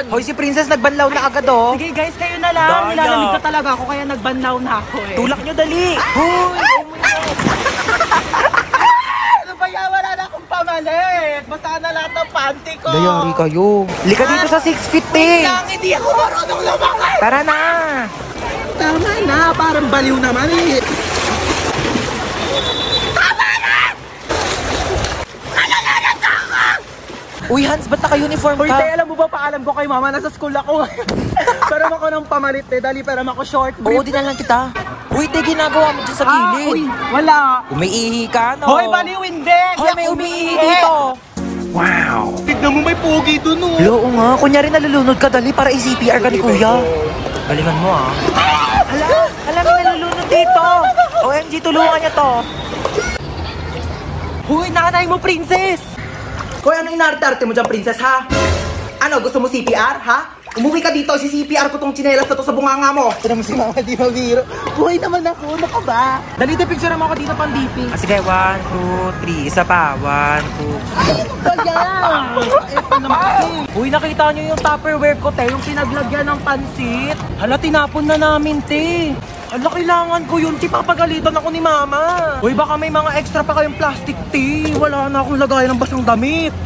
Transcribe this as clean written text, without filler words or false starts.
Hoy, si Princess nagbanlaw na agad, oh. Sige guys, kayo na lang. Daya. Nilalamig na talaga ako kaya nagbanlaw na ako eh. Tulak nyo, dali. Hoy! Ano ba yan? Wala na akong pamalit. Basta na lahat ng panty ko. Dayari kayo. Lika dito sa 6 feet, eh. Lang, hindi ako marunong lumakad. Tara na. Tama na, parang baliw naman eh. Uy, Hans, ba't naka-uniform Uy, ka? te, alam mo ba, paalam ko kay mama, nasa school ako. Pero ako ng pamalit, te, dali, pero ako short Oo, brief. din lang kita. Uy, te, ginagawa mo dyan sa gilid. Uy, wala. Umiihi ka, no? Hoy, baliw, hindi. Hoy, may umiihi dito. Wow. Tignan mo, may pogi dun, oh. Oo nga, kunyari nalulunod ka, dali, para i-CPR ka ni Kuya. Galingan mo, ah. Hala, may nalulunod dito. OMG, tulungan niya to. Hoy, nanay mo, princess. Hoy, ano inarte-arte mo dyan, princess, ha? Ano, gusto mo CPR, ha? Umuwi ka dito, si CPR ko tong tsinelas na to sa bunganga mo. Tignan mo si mama, di ba, biro? Buhay naman ako, ano ka ba? Dali, te, picture mo ako dito pang DP. Ah, sige, 1, 2, 3. Isa pa, 1, 2. Ay, ano ba yan? Eto naman kasi. Uy, nakita nyo yung Tupperware ko, te, yung pinaglagyan ng pansit. Hala, tinapon na namin, te. Hala, kailangan ko yun, te, papagalitan ako ni mama. Uy, baka may mga extra pa kayong plastic, te. Wala na akong lagayan ng basang damit.